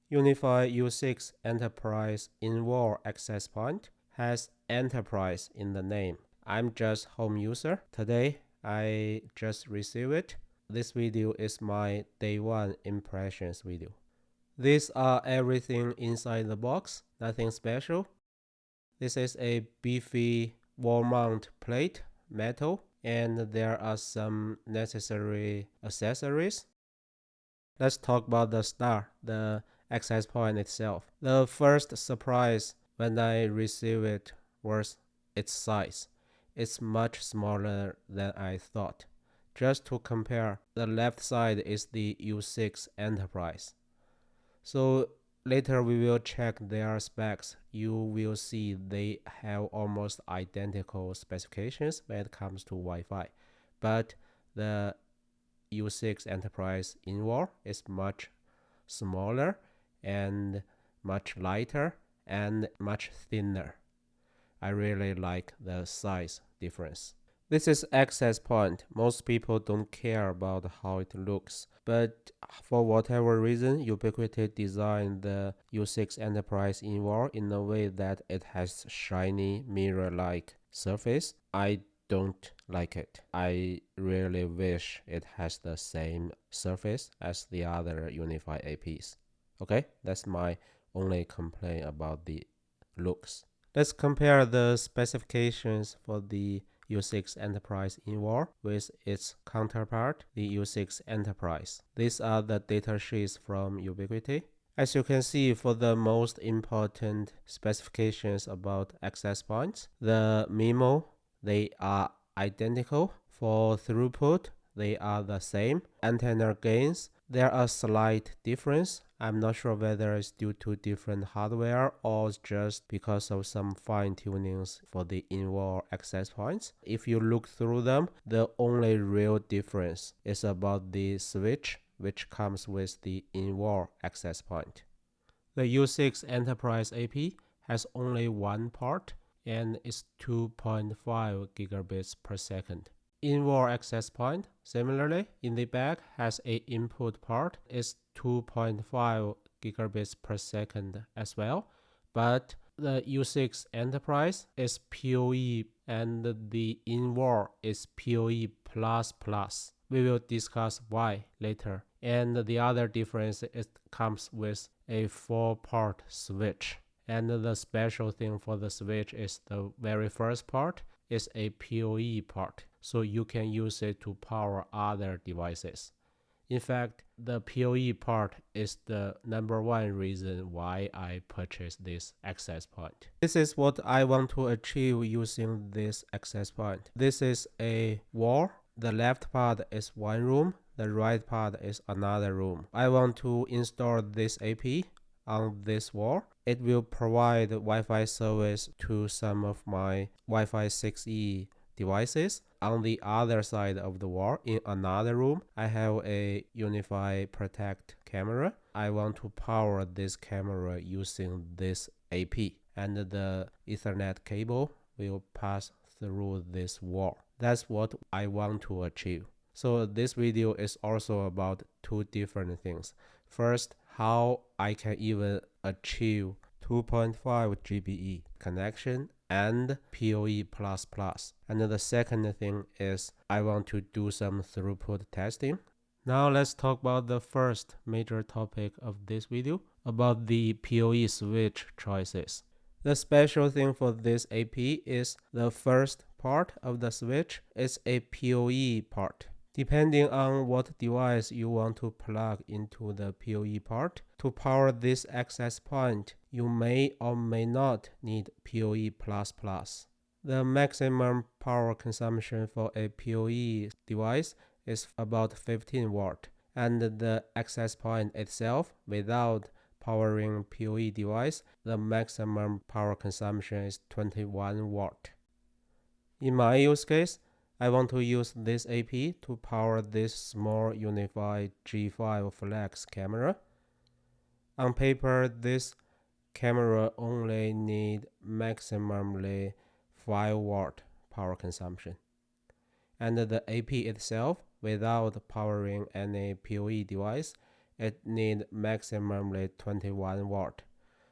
UniFi U6 Enterprise in-wall access point has Enterprise in the name. I'm just home user. Today, I just received it. This video is my day one impressions video. These are everything inside the box, nothing special. This is a beefy wall mount plate, metal, and there are some necessary accessories. Let's talk about the star, the access point itself. The first surprise when I received it was its size. It's much smaller than I thought. Just to compare, the left side is the U6 Enterprise. So later we will check their specs. You will see they have almost identical specifications when it comes to Wi-Fi. But the U6 Enterprise in-wall is much smaller and much lighter and much thinner. I really like the size difference. This is access point. Most people don't care about how it looks, but for whatever reason, Ubiquiti designed the U6 Enterprise in-wall in a way that it has shiny mirror-like surface. I don't like it. I really wish it has the same surface as the other UniFi APs. Okay, that's my only complaint about the looks. Let's compare the specifications for the U6 Enterprise in-wall with its counterpart, the U6 Enterprise. These are the data sheets from Ubiquiti. As you can see, for the most important specifications about access points, the MIMO, they are identical. For throughput, they are the same. Antenna gains, there are slight difference. I'm not sure whether it's due to different hardware or just because of some fine tunings for the in-wall access points. If you look through them, the only real difference is about the switch, which comes with the in-wall access point. The U6 Enterprise AP has only one port and is 2.5 gigabits per second. In-wall access point, similarly, in the back has a input port, is 2.5 gigabits per second as well, but the U6 Enterprise is PoE and the in-wall is PoE++. We will discuss why later. And the other difference is comes with a 4-port switch. And the special thing for the switch is the very first part is a PoE port, so you can use it to power other devices. In fact, the PoE part is the number one reason why I purchased this access point. This is what I want to achieve using this access point. This is a wall. The left part is one room, the right part is another room. I want to install this AP on this wall. It will provide Wi-Fi service to some of my Wi-Fi 6E devices. On the other side of the wall, in another room, I have a UniFi Protect camera. I want to power this camera using this AP, and the Ethernet cable will pass through this wall. That's what I want to achieve. So this video is also about two different things. First, how I can even achieve 2.5 GBE connection and PoE++. And the second thing is I want to do some throughput testing. Now let's talk about the first major topic of this video, about the PoE switch choices. The special thing for this AP is the first part of the switch is a PoE part. Depending on what device you want to plug into the PoE part, to power this access point, you may or may not need PoE++. The maximum power consumption for a PoE device is about 15 watt, and the access point itself, without powering PoE device, the maximum power consumption is 21 watt. In my use case, I want to use this AP to power this small UniFi G5 Flex camera. On paper, this camera only needs maximally 5 watt power consumption. And the AP itself, without powering any PoE device, it need maximally 21 watt.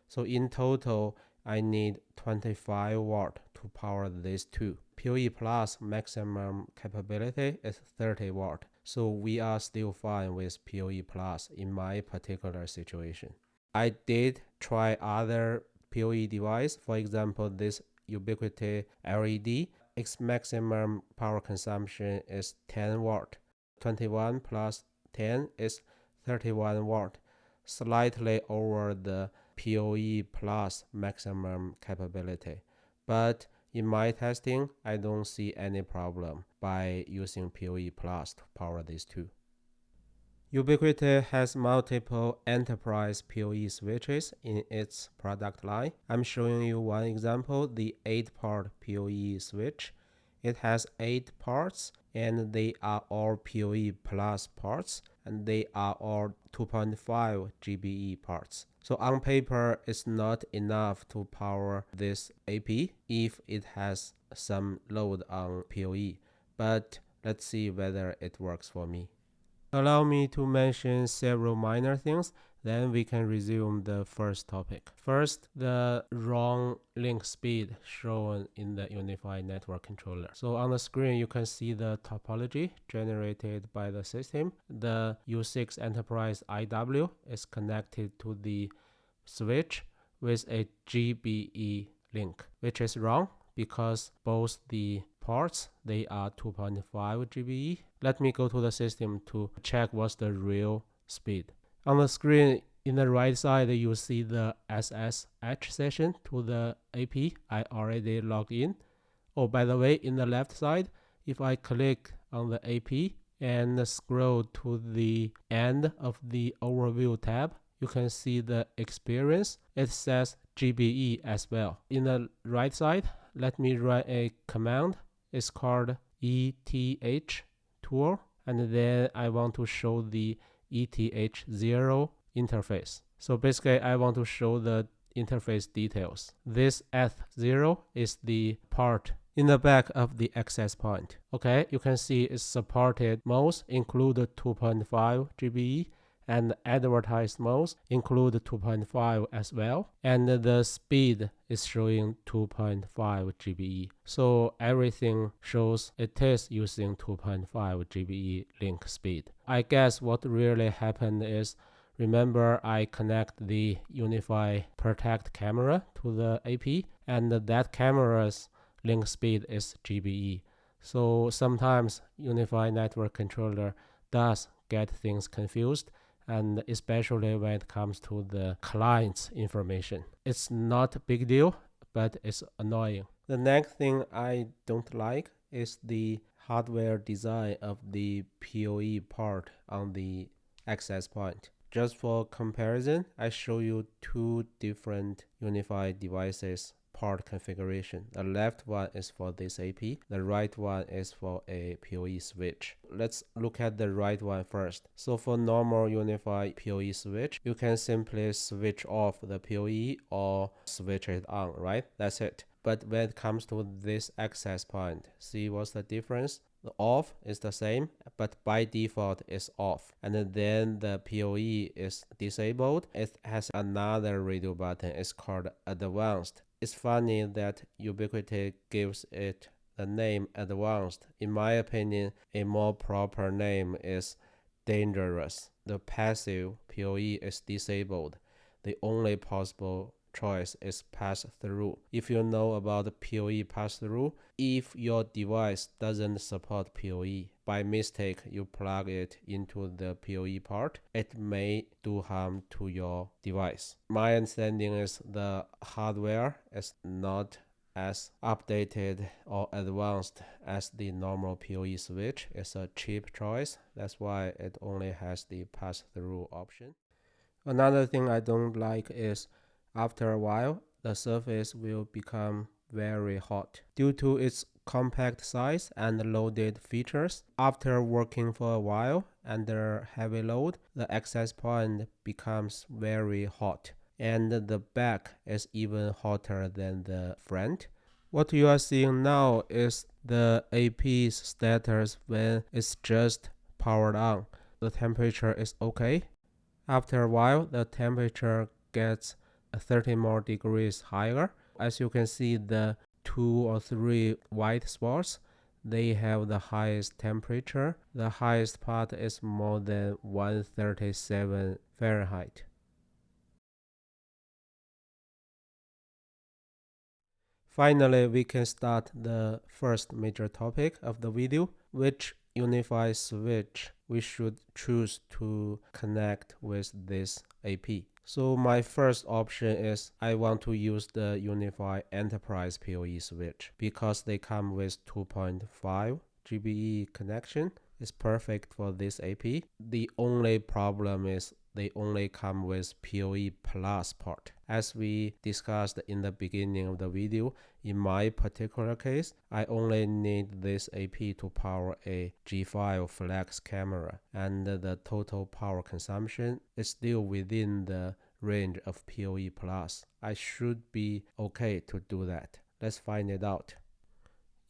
So in total, I need 25 watt to power these two. PoE Plus maximum capability is 30 watt. So we are still fine with PoE Plus in my particular situation. I did try other PoE device. For example, this Ubiquiti LED. Its maximum power consumption is 10 watt. 21 plus 10 is 31 watt, slightly over the PoE Plus maximum capability. But in my testing, I don't see any problem by using PoE Plus to power these two. Ubiquiti has multiple enterprise PoE switches in its product line. I'm showing you one example, the 8-port PoE switch. It has 8 ports and they are all PoE Plus ports and they are all 2.5 GBE ports. So on paper, it's not enough to power this AP if it has some load on PoE. But let's see whether it works for me. Allow me to mention several minor things, then we can resume the first topic. First, the wrong link speed shown in the UniFi network controller. So on the screen, you can see the topology generated by the system. The U6-Enterprise-IW is connected to the switch with a GBE link, which is wrong because both the ports, they are 2.5 GBE. Let me go to the system to check what's the real speed. On the screen, in the right side, you see the SSH session to the AP. I already logged in. Oh, by the way, in the left side, if I click on the AP and scroll to the end of the overview tab, you can see the experience. It says GBE as well. In the right side, let me run a command. It's called ETH tool, and then I want to show the ETH0 interface. So basically, I want to show the interface details. This ETH0 is the part in the back of the access point. Okay, you can see it's supported modes include 2.5 GBE and advertised modes include 2.5 as well, and the speed is showing 2.5 GBE. So everything shows it is using 2.5 GBE link speed. I guess what really happened is, remember I connect the UniFi Protect camera to the AP, and that camera's link speed is GBE. So sometimes UniFi network controller does get things confused, and especially when it comes to the client's information. It's not a big deal, but it's annoying. The next thing I don't like is the hardware design of the PoE part on the access point. Just for comparison, I show you two different UniFi devices part configuration. The left one is for this AP, the right one is for a PoE switch. Let's look at the right one first. So for normal UniFi PoE switch, you can simply switch off the PoE or switch it on, right? That's it. But when it comes to this access point, see what's the difference? The off is the same, but by default is off. And then the PoE is disabled. It has another radio button. It's called advanced. It's funny that Ubiquiti gives it the name advanced. In my opinion, a more proper name is dangerous. The passive PoE is disabled. The only possible choice is pass-through. If you know about PoE pass-through, if your device doesn't support PoE, by mistake you plug it into the PoE part, it may do harm to your device. My understanding is the hardware is not as updated or advanced as the normal PoE switch. It's a cheap choice. That's why it only has the pass-through option. Another thing I don't like is after a while, the surface will become very hot. Due to its compact size and loaded features, after working for a while under heavy load, the access point becomes very hot, and the back is even hotter than the front. What you are seeing now is the AP's status when it's just powered on. The temperature is okay, After a while, the temperature gets 30 more degrees higher. As you can see, the 2 or 3 white spots, they have the highest temperature. The highest part is more than 137 Fahrenheit. Finally, we can start the first major topic of the video, which UniFi switch we should choose to connect with this AP. So my first option is I want to use the UniFi Enterprise PoE switch because they come with 2.5 GBE connection. It's perfect for this AP. The only problem is they only come with PoE Plus port. As we discussed in the beginning of the video, in my particular case, I only need this AP to power a G5 flex camera, and the total power consumption is still within the range of PoE Plus. I should be okay to do that. Let's find it out.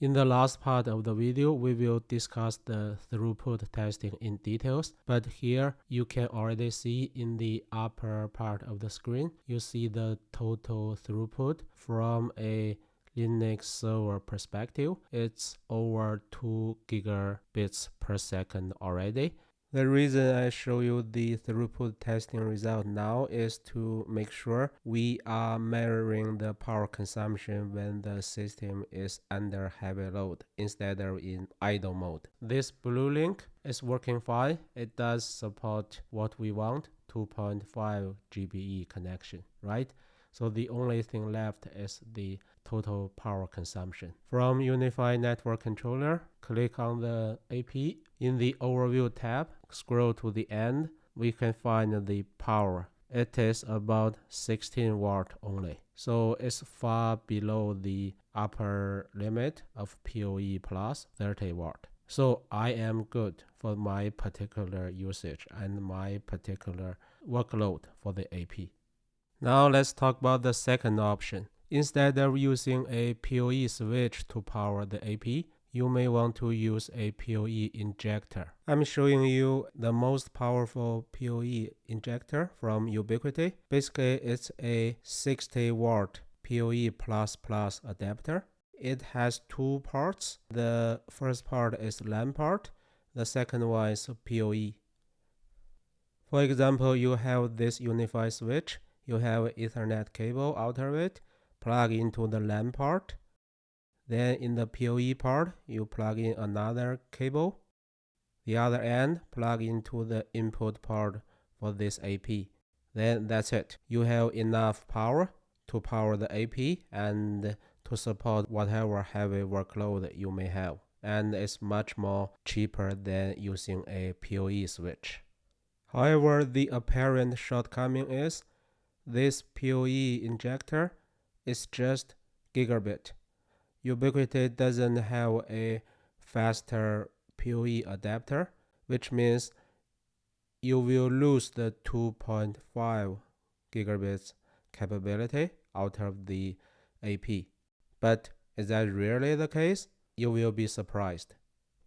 In the last part of the video, we will discuss the throughput testing in details, but here you can already see in the upper part of the screen, you see the total throughput from a Linux server perspective. It's over 2 gigabits per second already. The reason I show you the throughput testing result now is to make sure we are measuring the power consumption when the system is under heavy load instead of in idle mode. This blue link is working fine. It does support what we want, 2.5 GBE connection, right? So the only thing left is the total power consumption. From UniFi Network Controller, click on the AP. In the Overview tab, scroll to the end, we can find the power. It is about 16 watt only. So it's far below the upper limit of PoE Plus 30 watt. So I am good for my particular usage and my particular workload for the AP. Now let's talk about the second option. Instead of using a PoE switch to power the AP, you may want to use a PoE injector. I'm showing you the most powerful PoE injector from Ubiquiti. Basically, it's a 60 watt PoE++ adapter. It has two parts. The first part is LAN part. The second one is PoE. For example, you have this UniFi switch. You have an Ethernet cable out of it. Plug into the LAN part. Then in the PoE part, you plug in another cable. The other end, plug into the input part for this AP. Then that's it. You have enough power to power the AP and to support whatever heavy workload you may have. And it's much more cheaper than using a PoE switch. However, the apparent shortcoming is this PoE injector is just gigabit. Ubiquiti doesn't have a faster PoE adapter, which means you will lose the 2.5 gigabits capability out of the AP. But is that really the case? You will be surprised.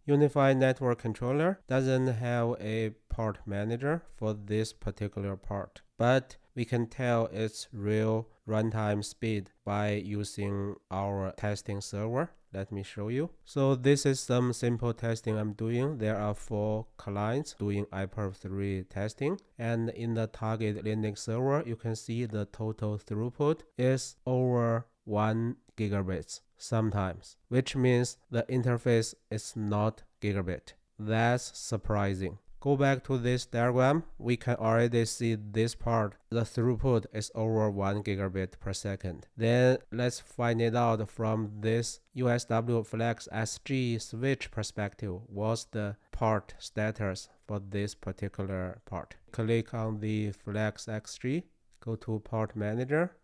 UniFi Network Controller doesn't have a port manager for this particular part, but we can tell its real runtime speed by using our testing server. Let me show you. So this is some simple testing I'm doing. There are 4 clients doing iPerf3 testing, and in the target Linux server, you can see the total throughput is over 1 gigabits sometimes, which means the interface is not gigabit. That's surprising. Go back to this diagram, we can already see this part, the throughput is over 1 gigabit per second. Then let's find it out from this USW Flex SG switch perspective. What's the port status for this particular part? Click on the Flex XG, go to port manager,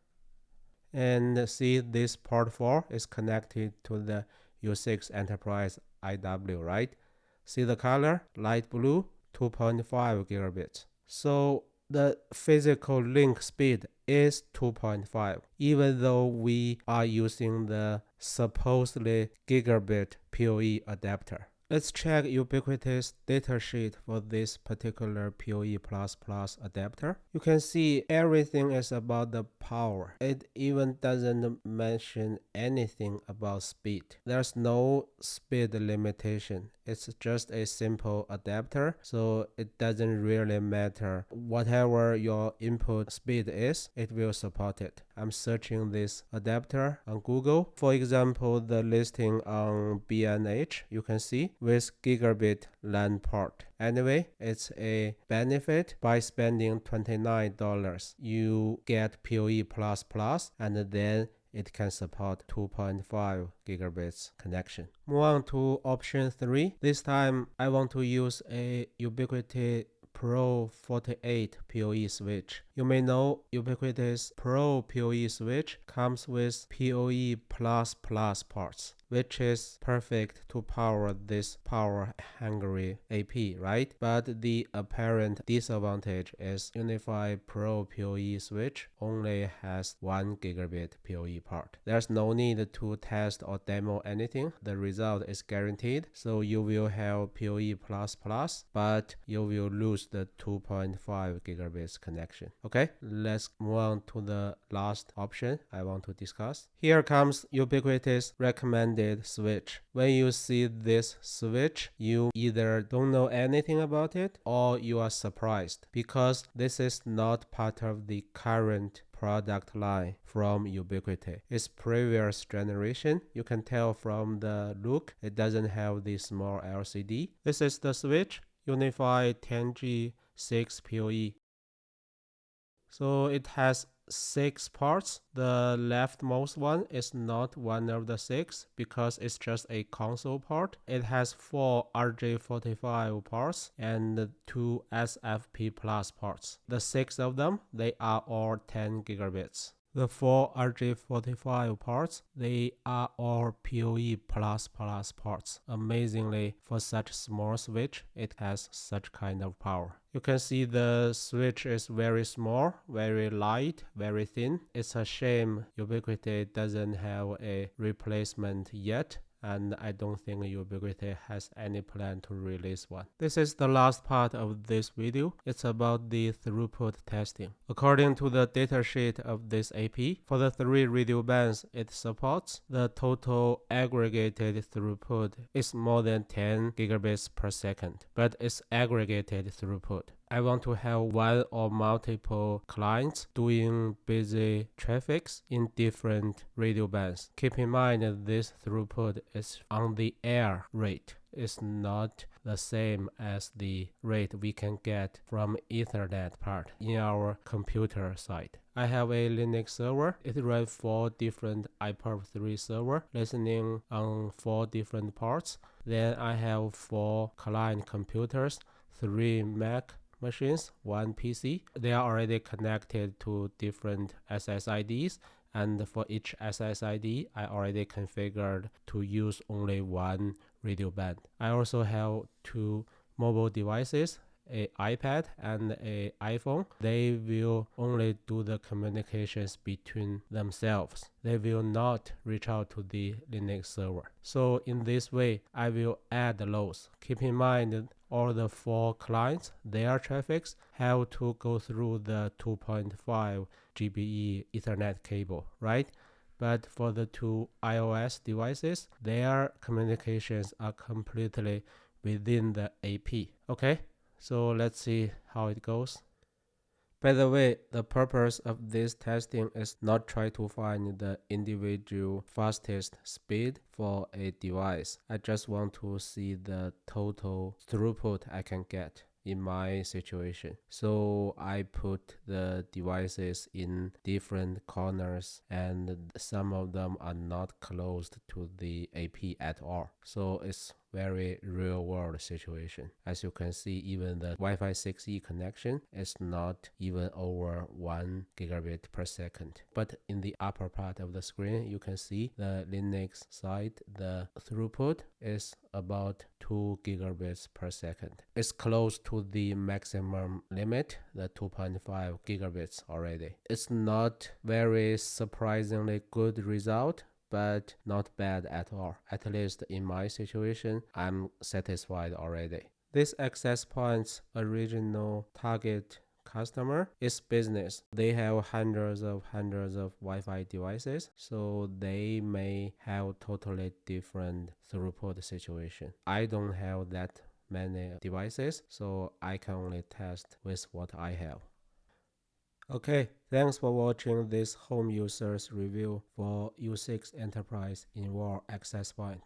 and see this port 4 is connected to the U6-Enterprise-IW, right? See the color? Light blue, 2.5 gigabits. So the physical link speed is 2.5, even though we are using the supposedly gigabit PoE adapter. Let's check Ubiquiti's datasheet for this particular PoE++ adapter. You can see everything is about the power. It even doesn't mention anything about speed. There's no speed limitation. It's just a simple adapter, so it doesn't really matter. Whatever your input speed is, it will support it. I'm searching this adapter on Google. For example, the listing on B&H, you can see with gigabit LAN port. Anyway, it's a benefit. By spending $29, you get PoE++, and then it can support 2.5 gigabits connection. Move on to option 3. This time I want to use a Ubiquiti Pro 48 PoE switch. You may know Ubiquiti's Pro PoE switch comes with PoE++ ports, which is perfect to power this power-hungry AP, right? But the apparent disadvantage is UniFi Pro PoE switch only has 1 gigabit PoE port. There's no need to test or demo anything. The result is guaranteed. So you will have PoE++, but you will lose the 2.5 gigabits connection. Okay, let's move on to the last option I want to discuss. Here comes Ubiquiti's recommended switch. When you see this switch, you either don't know anything about it or you are surprised because this is not part of the current product line from Ubiquiti. Its previous generation, you can tell from the look, it doesn't have the small LCD. This is the switch, UniFi 10G6 PoE. So it has 6 parts. The leftmost one is not one of the 6 because it's just a console part. It has 4 RJ45 parts and 2 SFP+ parts. The 6 of them, they are all 10 gigabits. The 4 RJ45 parts, they are all PoE++ parts. Amazingly, for such small switch, it has such kind of power. You can see the switch is very small, very light, very thin. It's a shame Ubiquiti doesn't have a replacement yet, and I don't think Ubiquiti has any plan to release one. This is the last part of this video. It's about the throughput testing. According to the datasheet of this AP, for the 3 radio bands it supports, the total aggregated throughput is more than 10 gigabits per second, but it's aggregated throughput. I want to have one or multiple clients doing busy traffics in different radio bands. Keep in mind that this throughput is on the air rate. It's not the same as the rate we can get from Ethernet part in our computer side. I have a Linux server. It runs 4 different IPv3 server listening on 4 different ports. Then I have 4 client computers, 3 Mac machines, 1 PC. They are already connected to different SSIDs, and for each SSID, I already configured to use only 1 radio band. I also have 2 mobile devices, an iPad and an iPhone. They will only do the communications between themselves. They will not reach out to the Linux server. So in this way, I will add loads. Keep in mind that all the 4 clients, their traffics have to go through the 2.5 GBE Ethernet cable, right? But for the 2 iOS devices, their communications are completely within the AP. Okay, so let's see how it goes. By the way, the purpose of this testing is not try to find the individual fastest speed for a device. I just want to see the total throughput I can get in my situation. So I put the devices in different corners and some of them are not closed to the AP at all. So it's very real world situation. As you can see, even the Wi-Fi 6E connection is not even over 1 gigabit per second. But in the upper part of the screen, you can see the Linux side, the throughput is about 2 gigabits per second. It's close to the maximum limit, the 2.5 gigabits already. It's not very surprisingly good result, but not bad at all. At least in my situation, I'm satisfied already. This access point's original target customer is business. They have hundreds of Wi-Fi devices, so they may have totally different throughput situation. I don't have that many devices, so I can only test with what I have. Okay, thanks for watching this home user's review for U6 Enterprise Involved Access Point.